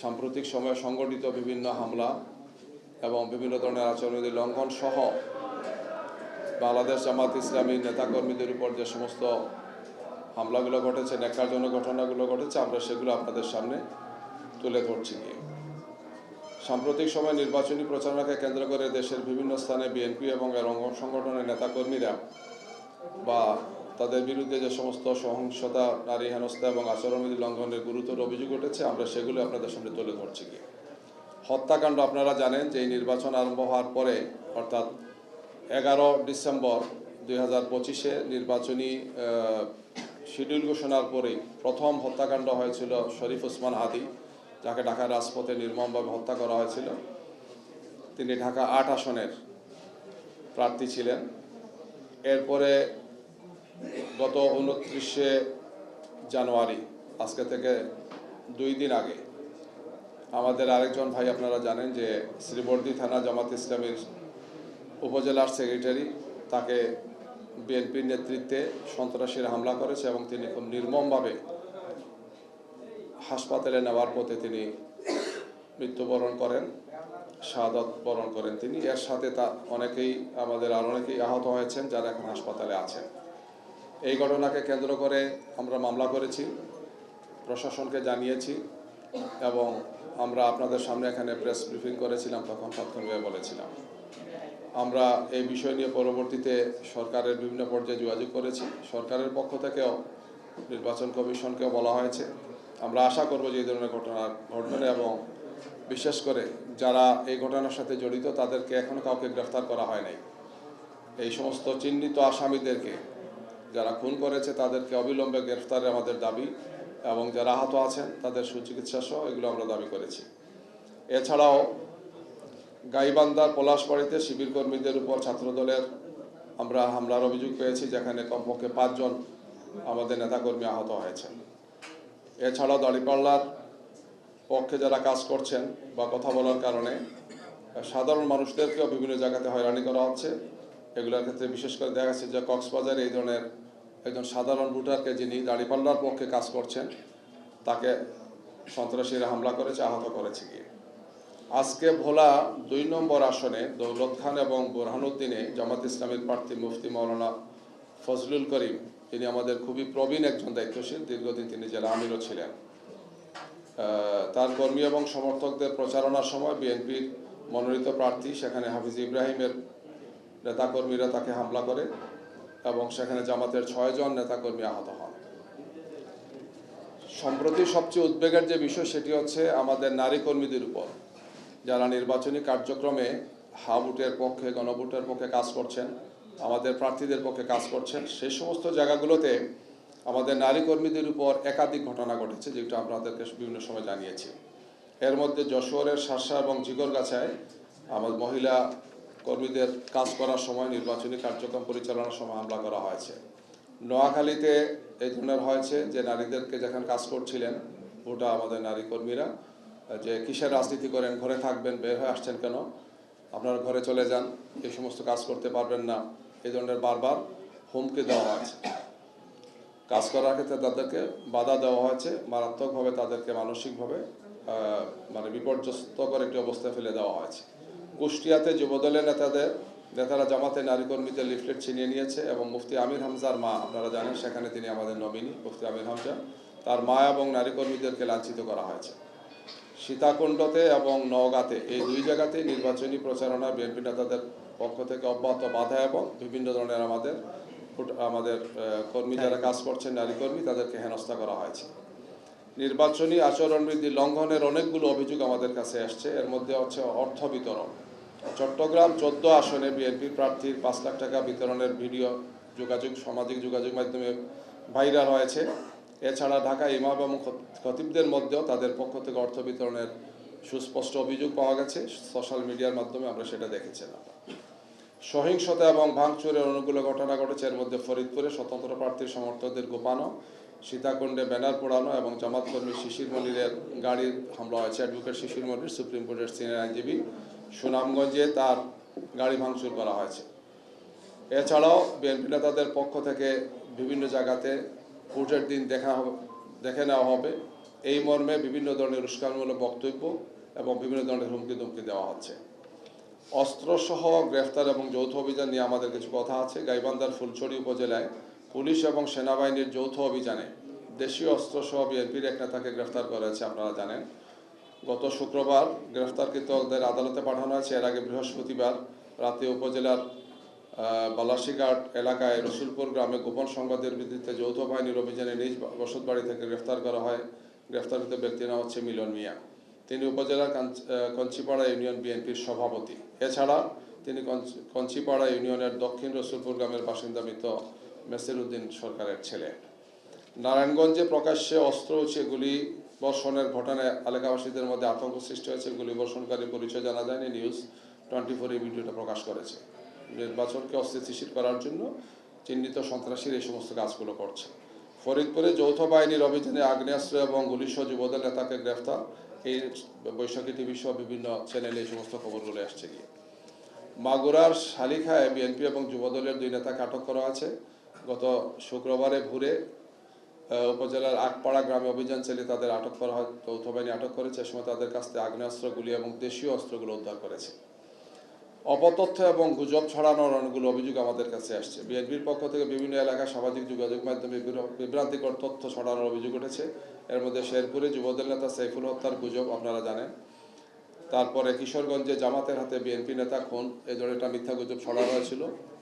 সাম্প্রতিক সময়ে সংগঠিত বিভিন্ন হামলা এবং বিভিন্ন ধরনের আচরণবিধি লঙ্ঘন সহ বাংলাদেশ জামাত ইসলামী নেতাকর্মীদের উপর যে সমস্ত হামলাগুলো ঘটেছে, ন্যাক্কারজনক ঘটনাগুলো ঘটেছে, আমরা সেগুলো আপনাদের সামনে তুলে ধরছি। সাম্প্রতিক সময়ে নির্বাচনী প্রচারণাকে কেন্দ্র করে দেশের বিভিন্ন স্থানে বিএনপি এবং এর অঙ্গ সংগঠনের নেতাকর্মীরা বা তাদের বিরুদ্ধে যে সমস্ত সহিংসতা, নারী হেনস্থা এবং আচরণবিধি লঙ্ঘনের গুরুতর অভিযোগ উঠেছে, আমরা সেগুলো আপনাদের সামনে তুলে ধরছি। হত্যাকাণ্ড আপনারা জানেন যে এই নির্বাচন আরম্ভ হওয়ার পরে অর্থাৎ 11 ডিসেম্বর 2025 নির্বাচনী শিডিউল ঘোষণার পরেই প্রথম হত্যাকাণ্ড হয়েছিল শরীফ ওসমান হাদি, যাকে ঢাকার রাজপথে নির্মমভাবে হত্যা করা হয়েছিল। তিনি ঢাকা 8 আসনের প্রার্থী ছিলেন। এরপরে গত 29 জানুয়ারি, আজকে থেকে 2 দিন আগে, আমাদের আরেকজন ভাই আপনারা জানেন যে শ্রীবর্দী থানা জামাত ইসলামীর উপজেলার সেক্রেটারি, তাকে বিএনপির নেতৃত্বে সন্ত্রাসীরা হামলা করেছে এবং তিনি খুব নির্মমভাবে হাসপাতালে নেওয়ার পথে তিনি মৃত্যুবরণ করেন, শাহাদাত বরণ করেন তিনি। এর সাথে আমাদের আর অনেকেই আহত হয়েছেন, যারা এখন হাসপাতালে আছেন। এই ঘটনাকে কেন্দ্র করে আমরা মামলা করেছি, প্রশাসনকে জানিয়েছি এবং আমরা আপনাদের সামনে এখানে প্রেস ব্রিফিং করেছিলাম, তখন তাৎক্ষণিকভাবে বলেছিলাম। আমরা এই বিষয় নিয়ে পরবর্তীতে সরকারের বিভিন্ন পর্যায়ে যোগাযোগ করেছি। সরকারের পক্ষ থেকেও নির্বাচন কমিশনকেও বলা হয়েছে। আমরা আশা করব যে এই ধরনের ঘটনা ঘটবে না এবং বিশেষ করে যারা এই ঘটনার সাথে জড়িত তাদেরকে এখনও কাউকে গ্রেফতার করা হয় নাই। এই সমস্ত চিহ্নিত আসামিদেরকে, যারা খুন করেছে, তাদেরকে অবিলম্বে গ্রেফতারের আমাদের দাবি এবং যারা আহত আছেন তাদের সুচিকিৎসা সহ এগুলো আমরা দাবি করেছি। এছাড়াও গাইবান্ধার পলাশবাড়িতে শিবির কর্মীদের উপর ছাত্রদলের আমরা হামলার অভিযোগ পেয়েছি, যেখানে কমপক্ষে 5 জন আমাদের নেতাকর্মী আহত হয়েছেন। এছাড়াও দাঁড়িপাল্লার পক্ষে যারা কাজ করছেন বা কথা বলার কারণে সাধারণ মানুষদেরকেও বিভিন্ন জায়গাতে হয়রানি করা হচ্ছে। এগুলোর ক্ষেত্রে বিশেষ করে দেখা যাচ্ছে যে কক্সবাজারে এই ধরনের একজন সাধারণ ভোটারকে, যিনি দাঁড়িপাল্লার পক্ষে কাজ করছেন, তাকে সন্ত্রাসীরা হামলা করেছে, আহত করেছে। আজকে ভোলা 2 নম্বর আসনে দৌলত খান এবং বোরহানুদ্দিনে জামাত ইসলামের প্রার্থী মুফতি মাওলানা ফজলুল করিম, তিনি আমাদের খুবই প্রবীণ একজন দায়িত্বশীল, দীর্ঘদিন তিনি জেলা আমিরও ছিলেন। তার কর্মী এবং সমর্থকদের প্রচারণার সময় বিএনপির মনোনীত প্রার্থী সেখানে হাফিজ ইব্রাহিমের নেতাকর্মীরা তাকে হামলা করে এবং সেখানে জামাতের 6 জন নেতাকর্মী আহত হন। সম্প্রতি সবচেয়ে উদ্বেগের যে বিষয়, সেটি হচ্ছে আমাদের নারী কর্মীদের উপর, যারা নির্বাচনী কার্যক্রমে ভোটের পক্ষে, গণভোটের পক্ষে কাজ করছেন, আমাদের প্রার্থীদের পক্ষে কাজ করছেন। সেই সমস্ত জায়গাগুলোতে আমাদের নারী কর্মীদের উপর একাধিক ঘটনা ঘটেছে, যেটা আপনাদেরকে বিভিন্ন সময় জানিয়েছি। এর মধ্যে যশোরের শার্শা এবং জিগরগাছায় আমাদের মহিলা কর্মীদের কাজ করার সময়, নির্বাচনী কার্যক্রম পরিচালনার সময় হামলা করা হয়েছে। নোয়াখালীতে এই ধরনের হয়েছে যে নারীদেরকে যেখানে কাজ করছিলেন ওটা আমাদের নারী কর্মীরা, যে কিসের রাজনীতি করেন, ঘরে থাকবেন, বের হয়ে আসছেন কেন, আপনারা ঘরে চলে যান, এই সমস্ত কাজ করতে পারবেন না, এই ধরনের বারবার হুমকি দেওয়া হয়েছে। কাজ করার ক্ষেত্রে তাদেরকে বাধা দেওয়া হয়েছে, মারাত্মকভাবে তাদেরকে মানসিকভাবে বিপর্যস্তকর একটি অবস্থায় ফেলে দেওয়া হয়েছে। কুষ্টিয়াতে যুবদলের নেতারা জামাতে নারী কর্মীদের লিফলেট ছিনিয়ে নিয়েছে এবং মুফতি আমির হামজার মা, আপনারা জানেন সেখানে তিনি আমাদের নমিনি মুফতি আমির হামজা, তার মা এবং নারী কর্মীদেরকে লাঞ্ছিত করা হয়েছে। সীতাকুণ্ডতে এবং নওগাঁতে, এই 2 জায়গাতে নির্বাচনী প্রচারণা বিএনপি নেতাদের পক্ষ থেকে অব্যাহত বাধা এবং বিভিন্ন ধরনের আমাদের কর্মী যারা কাজ করছেন, নারী কর্মী, তাদেরকে হেনস্থা করা হয়েছে। নির্বাচনী আচরণবিধি লঙ্ঘনের অনেকগুলো অভিযোগ আমাদের কাছে আসছে। এর মধ্যে হচ্ছে অর্থ বিতরণ। চট্টগ্রাম 14 আসনে বিএনপি প্রার্থীর 5 লাখ টাকা বিতরণের ভিডিও সামাজিক যোগাযোগ মাধ্যমে ভাইরাল হয়েছে। এছাড়া ঢাকা ইমাম এবং খতিবদের মধ্যেও তাদের পক্ষ থেকে অর্থ বিতরণের সুস্পষ্ট অভিযোগ পাওয়া গেছে। সোশ্যাল মিডিয়ার মাধ্যমে আমরা সেটা দেখেছিলাম। সহিংসতা এবং ভাঙচুরের অনেকগুলো ঘটনা ঘটেছে। এর মধ্যে ফরিদপুরে স্বতন্ত্র প্রার্থীর সমর্থকদের গোপানো, সীতাকুণ্ডে ব্যানার পোড়ানো এবং জামাত কর্মী শিশির মনিরের গাড়ির হামলা হয়েছে। অ্যাডভোকেট শিশির মনির, সুপ্রিম কোর্টের সিনিয়র আইনজীবী, সুনামগঞ্জে তার গাড়ি ভাঙচুর করা হয়েছে। এছাড়াও বিএনপি নেতাদের পক্ষ থেকে বিভিন্ন জায়গাতে ভোটের দিন দেখে নেওয়া হবে এই মর্মে বিভিন্ন ধরনের উস্কানিমূলক বক্তব্য এবং বিভিন্ন ধরনের হুমকি ধমকি দেওয়া হচ্ছে। অস্ত্রসহ গ্রেফতার এবং যৌথ অভিযান নিয়ে আমাদের কিছু কথা আছে। গাইবান্ধার ফুলছড়ি উপজেলায় পুলিশ এবং সেনাবাহিনীর যৌথ অভিযানে দেশীয় অস্ত্রসহ বিএনপির এক নেতাকে গ্রেফতার করা হয়েছে, আপনারা জানেন। গত শুক্রবার গ্রেফতারকৃতদের আদালতে পাঠানো হয়েছে। এর আগে বৃহস্পতিবার রাতে উপজেলার বালাসীঘাট এলাকায় রসুলপুর গ্রামে গোপন সংবাদের ভিত্তিতে যৌথ বাহিনীর অভিযানে নিজ বসতবাড়ি থেকে গ্রেফতার করা হয়। গ্রেফতারকৃত ব্যক্তির নাম হচ্ছে মিলন মিয়া। তিনি উপজেলার কঞ্চিপাড়া ইউনিয়ন বিএনপির সভাপতি। এছাড়া তিনি কঞ্চিপাড়া ইউনিয়নের দক্ষিণ রসুলপুর গ্রামের বাসিন্দা মৃত মেসির উদ্দিন সরকারের ছেলে। নারায়ণগঞ্জে প্রকাশ্যে অস্ত্র উঁচিয়ে গুলি বর্ষণের ঘটনায় এলাকাবাসীদের মধ্যে আতঙ্ক সৃষ্টি হয়েছে। গুলি বর্ষণকারী পরিচয় জানা যায়নি। নিউজ 24 এই ভিডিওটা প্রকাশ করেছে। নির্বাচনকে অস্থিতিশীল করার জন্য চিহ্নিত সন্ত্রাসীর এই সমস্ত কাজগুলো করছে। ফরিদপুরে যৌথ বাহিনীর অভিযানে আগ্নেয়াস্ত্র এবং গুলিসহ যুবদল নেতাকে গ্রেফতার। এই বৈশাখী টিভি সহ বিভিন্ন চ্যানেলে এই সমস্ত খবরগুলো আসছে গিয়ে। মাগুরার শালিখায় বিএনপি এবং যুবদলের 2 নেতাকে আটক করা আছে। গত শুক্রবারে ভোরে উপজেলার আগপাড়া গ্রামে অভিযান চালিয়ে তাদের আটক করা হয়। যৌথ বাহিনী আটক করেছে। এ সময় তাদের কাছ থেকে আগ্নেয়াস্ত্র, গুলি এবং দেশীয় অস্ত্রগুলো উদ্ধার করেছে। অপতথ্য এবং গুজব ছড়ানোর অনেকগুলো অভিযোগ আমাদের কাছে আসছে। বিএনপির পক্ষ থেকে বিভিন্ন এলাকায় সামাজিক যোগাযোগ মাধ্যমে বিভ্রান্তিকর তথ্য ছড়ানোর অভিযোগ উঠেছে। এর মধ্যে শেরপুরে যুবদল নেতা সাইফুল হত্যার গুজব, আপনারা জানেন। তারপরে কিশোরগঞ্জে জামাতের হাতে বিএনপি নেতা খুন, এই ধরনের একটা মিথ্যা গুজব ছড়ানো হয়েছিল।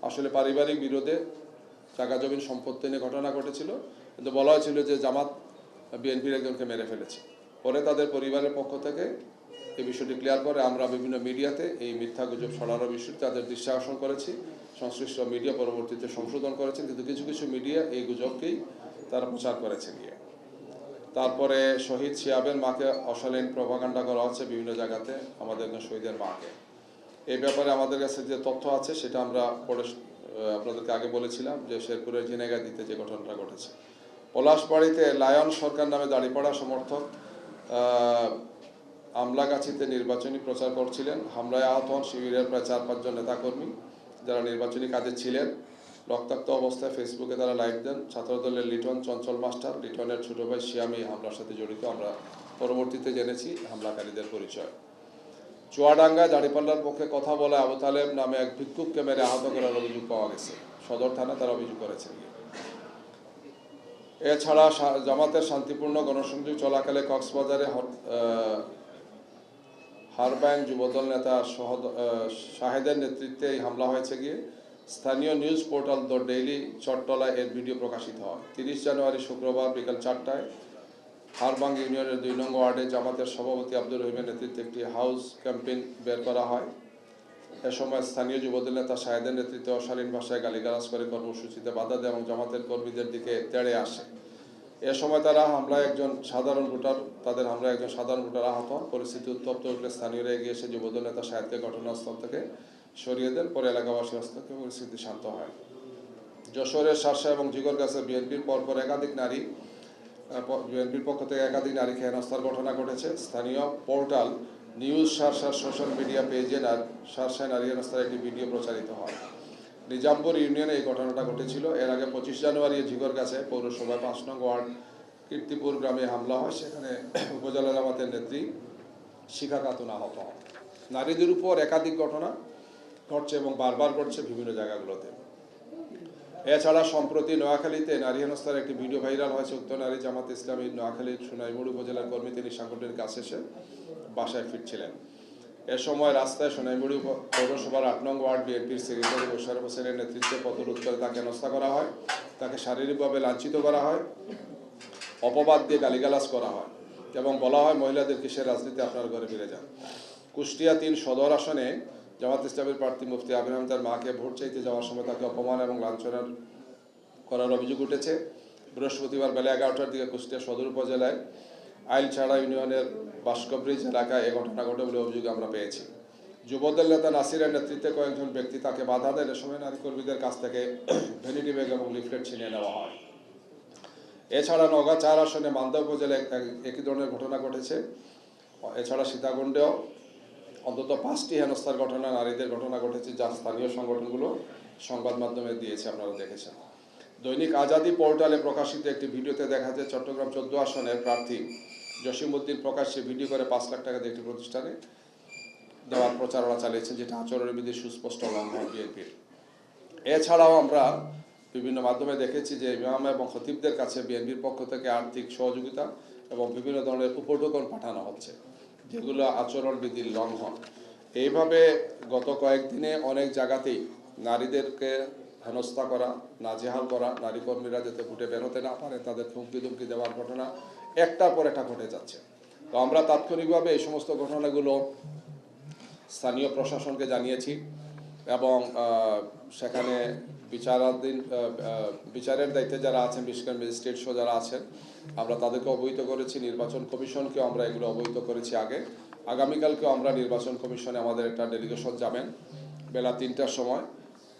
আসলে পারিবারিক বিরোধে জায়গা জমিন সম্পত্তি নিয়ে ঘটনা ঘটেছিল, কিন্তু বলা হয়েছিল যে জামাত বিএনপির একজনকে মেরে ফেলেছে। পরে তাদের পরিবারের পক্ষ থেকে এই বিষয়টি ক্লিয়ার করে আমরা বিভিন্ন মিডিয়াতে এই মিথ্যা গুজব ছড়ানোর বিষয়টি তাদের দৃষ্টি আকর্ষণ করেছি। সংশ্লিষ্ট মিডিয়া পরবর্তীতে সংশোধন করেছেন, কিন্তু কিছু কিছু মিডিয়া এই গুজবকেই তারা প্রচার করেছে গিয়ে। তারপরে শহীদ শিহাবের মাকে অশালীন প্রপাগান্ডা করা হচ্ছে বিভিন্ন জায়গাতে, আমাদের শহীদের মাকে। এই ব্যাপারে আমাদের কাছে যে তথ্য আছে সেটা আমরা পরে আপনাদেরকে আগে বলেছিলাম যে শেরপুরের ঝিনাইগাতিতে যে ঘটনাটা ঘটেছে। পলাশবাড়িতে লায়ন সরকার নামে দাঁড়িপাড়া সমর্থক আমলাগাছিতে নির্বাচনী প্রচার করছিলেন। হামলায় আহত হন শিবিরের প্রায় 4-5 জন নেতাকর্মী যারা নির্বাচনী কাজে ছিলেন। রক্তাক্ত অবস্থায় ফেসবুকে তারা লাইভ দেন। ছাত্রদলের লিটন চঞ্চল মাস্টার, লিটনের ছোট ভাই শিয়ামি হামলার সাথে জড়িত। আমরা পরবর্তীতে জেনেছি হামলাকারীদের পরিচয়। চুয়াডাঙ্গায় দাঁড়িপাল্লার পক্ষে কথা বলে আবু তালেব নামে এক ভিক্ষুককে মেরে আহত করার অভিযোগ পাওয়া গেছে। সদর থানা তারা অভিযোগ করেছেন। এছাড়া জামাতের শান্তিপূর্ণ গণসংযোগ চলাকালে কক্সবাজারে হারবায়ং যুবদল নেতা শাহেদের নেতৃত্বে এই হামলা হয়েছে গিয়ে। স্থানীয় নিউজ পোর্টাল দ্য ডেইলি চট্টলায় এর ভিডিও প্রকাশিত হয়। 30 জানুয়ারি শুক্রবার বিকাল 4টায় হারবাং ইউনিয়নের 2 নং ওয়ার্ডে জামাতের সভাপতি আব্দুর রহিমের নেতৃত্বে একটি হাউস ক্যাম্পেইন বের করা হয়। এ সময় স্থানীয় যুবদল নেতা শাহেদের নেতৃত্বে অশালীন ভাষায় গালিগালাজ করে কর্মসূচিতে বাধা দেয় এবং জামাতের কর্মীদের দিকে তেড়ে আসে। এ সময় তাদের হামলায় একজন সাধারণ ভোটার আহত হন। পরিস্থিতি উত্তপ্ত উঠলে স্থানীয়রা এগিয়ে এসে যুবদল নেতা শাহেদকে ঘটনাস্থল থেকে সরিয়ে দেন। পরে এলাকাবাসীর হস্তক্ষেপে পরিস্থিতি শান্ত হয়। যশোরের শার্শা এবং জিগরগাছে বিএনপির পক্ষ থেকে একাধিক নারীকে হেনস্থার ঘটনা ঘটেছে। স্থানীয় পোর্টাল নিউজ শার্শার সোশ্যাল মিডিয়া পেজে শার্শায় নারী হেনস্থার একটি ভিডিও প্রচারিত হয়। নিজামপুর ইউনিয়নে এই ঘটনাটা ঘটেছিল। এর আগে 25 জানুয়ারি ঝিগরগাছে পৌরসভায় 5 নং ওয়ার্ড কীর্তিপুর গ্রামে হামলা হয়। সেখানে উপজেলা জামাতের নেত্রী শিখা খাতুন আহত হন। নারীদের উপর একাধিক ঘটনা ঘটছে এবং বারবার ঘটছে বিভিন্ন জায়গাগুলোতে। এছাড়া সম্প্রতি নোয়াখালীতে নারী হেনস্থার একটি ভিডিও ভাইরাল হয়েছে। উক্ত নারী জামাত ইসলামী নোয়াখালীর সোনাইমুড়ি উপজেলার কর্মী। তিনি সাংগঠনিক কাজ শেষে বাসায় ফিরছিলেন। এ সময় রাস্তায় সোনাইমুড়ি পৌরসভার 8 নং ওয়ার্ড বিএনপির সেক্রেটারি মোশাররফ হোসেনের নেতৃত্বে পথরোধ করে তাকে হেনস্থা করা হয়। তাকে শারীরিকভাবে লাঞ্ছিত করা হয়, অপবাদ দিয়ে গালিগালাজ করা হয় এবং বলা হয় মহিলাদের কিসের রাজনীতি, আপনার ঘরে ফিরে যান। কুষ্টিয়া 3 সদর আসনে জামাত ইসলামের প্রার্থী মুফতি আবির আহমেদের মাকে ভোট চাইতে যাওয়ার সময় তাকে অপমান এবং লাঞ্ছনা করার অভিযোগ উঠেছে। বৃহস্পতিবার বেলা 11টার দিকে কুষ্টিয়া সদর উপজেলায় আইলছাড়া ইউনিয়নের বাস্কব্রিজ এলাকায় এ ঘটনা ঘটে বলে অভিযোগ আমরা পেয়েছি। যুবদল নেতা নাসিরের নেতৃত্বে কয়েকজন ব্যক্তি তাকে বাধা দেন। এ সময় নারী কর্মীদের কাছ থেকে ভ্যানিটি ব্যাগ এবং লিফলেট ছিনিয়ে নেওয়া হয়। এছাড়া নওগাঁ 4 আসনে মান্দা উপজেলায় একই ধরনের ঘটনা ঘটেছে। এছাড়া সীতাকুণ্ডেও অন্তত 5টি হেনস্থার ঘটনা, নারীদের ঘটনা ঘটেছে, যা স্থানীয় সংগঠনগুলো সংবাদ মাধ্যমে দিয়েছে, আপনারা দেখেছেন। দৈনিক আজাদী পোর্টালে প্রকাশিত একটি ভিডিওতে দেখা যায় চট্টগ্রাম 14 আসনের প্রার্থী জসিমউদ্দিন প্রকাশ্যে ভিডিও করে 5 লাখ টাকা দিয়ে একটি প্রতিষ্ঠানে দেওয়ার প্রচারণা চালিয়েছেন, যেটা আচরণবিধির সুস্পষ্ট লঙ্ঘন বিএনপির। এছাড়াও আমরা বিভিন্ন মাধ্যমে দেখেছি যে ইমাম এবং খতিবদের কাছে বিএনপির পক্ষ থেকে আর্থিক সহযোগিতা এবং বিভিন্ন ধরনের উপটোকন পাঠানো হচ্ছে, যেগুলো আচরণবিধির লঙ্ঘন। এইভাবে গত কয়েকদিনে অনেক জায়গাতেই নারীদেরকে হেনস্থা করা, নাজেহাল করা, নারী কর্মীরা যাতে ফুটে বেরোতে না পারে তাদেরকে হুমকি ধুমকি দেওয়ার ঘটনা একটার পর একটা ঘটে যাচ্ছে। তো আমরা তাৎক্ষণিকভাবে এই সমস্ত ঘটনাগুলো স্থানীয় প্রশাসনকে জানিয়েছি এবং সেখানে বিচারের দায়িত্বে যারা আছেন, বিশেষ করে ম্যাজিস্ট্রেট সহ যারা আছেন, আমরা তাদেরকে অবহিত করেছি। নির্বাচন কমিশনকেও আমরা এগুলো অবহিত করেছি আগে। আগামীকালকেও আমরা নির্বাচন কমিশনে আমাদের একটা ডেলিগেশন যাবেন বেলা 3টার সময়,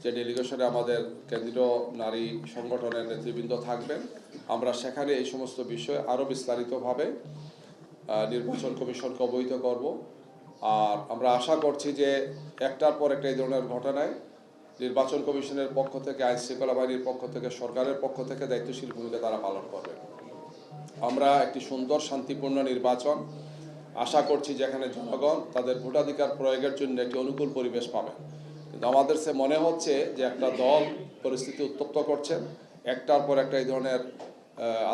যে ডেলিগেশনে আমাদের কেন্দ্রীয় নারী সংগঠনের নেতৃবৃন্দ থাকবেন। আমরা সেখানে এই সমস্ত বিষয়ে আরও বিস্তারিতভাবে নির্বাচন কমিশনকে অবহিত করব। আর আমরা আশা করছি যে একটার পর একটা এই ধরনের ঘটনায় নির্বাচন কমিশনের পক্ষ থেকে, আইন শৃঙ্খলা বাহিনীর পক্ষ থেকে, সরকারের পক্ষ থেকে দায়িত্বশীল ভূমিকা তারা পালন করবে। আমরা একটি সুন্দর শান্তিপূর্ণ নির্বাচন আশা করছি, যেখানে জনগণ তাদের ভোটাধিকার প্রয়োগের জন্য একটি অনুকূল পরিবেশ পাবে। কিন্তু আমাদের সে মনে হচ্ছে যে একটা দল পরিস্থিতি উত্তপ্ত করছেন, একটার পর একটা এই ধরনের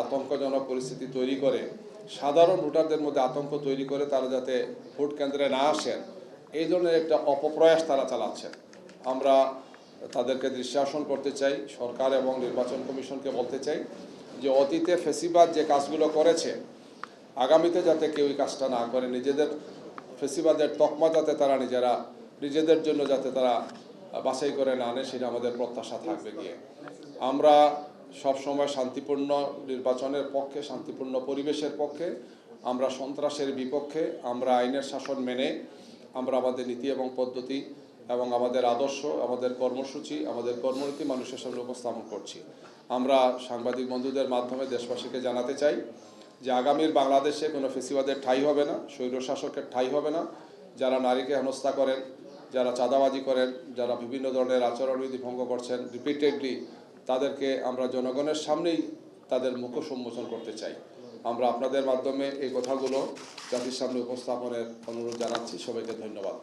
আতঙ্কজনক পরিস্থিতি তৈরি করে সাধারণ ভোটারদের মধ্যে আতঙ্ক তৈরি করে তারা যাতে ভোট কেন্দ্রে না আসেন, এই ধরনের একটা অপপ্রয়াস তারা চালাচ্ছেন। আমরা তাদেরকে দৃষ্টাসন করতে চাই, সরকার এবং নির্বাচন কমিশনকে বলতে চাই যে অতীতে ফেসিবাদ যে কাজগুলো করেছে, আগামীতে যাতে কেউ এই কাজটা না করে, নিজেদের ফেসিবাদের তকমা যাতে তারা নিজেদের জন্য যাতে তারা বাছাই করে না আনে, সেটা আমাদের প্রত্যাশা থাকবে গিয়ে। আমরা সবসময় শান্তিপূর্ণ নির্বাচনের পক্ষে, শান্তিপূর্ণ পরিবেশের পক্ষে, আমরা সন্ত্রাসের বিপক্ষে। আমরা আইনের শাসন মেনে আমরা আমাদের নীতি এবং পদ্ধতি এবং আমাদের আদর্শ, আমাদের কর্মসূচি, আমাদের কর্মনীতি মানুষের সামনে উপস্থাপন করছি। আমরা সাংবাদিক বন্ধুদের মাধ্যমে দেশবাসীকে জানাতে চাই যে আগামীর বাংলাদেশে কোনো ফেসিবাদের ঠাঁই হবে না, স্বৈরশাসকের ঠাঁই হবে না। যারা নারীকে হেনস্থা করেন, যারা চাঁদাবাজি করেন, যারা বিভিন্ন ধরনের আচরণবিধি ভঙ্গ করছেন রিপিটেডলি, তাদেরকে আমরা জনগণের সামনেই তাদের মুখ সম্মোচন করতে চাই। আমরা আপনাদের মাধ্যমে এই কথাগুলো জাতির সামনে উপস্থাপনের অনুরোধ জানাচ্ছি। সবাইকে ধন্যবাদ।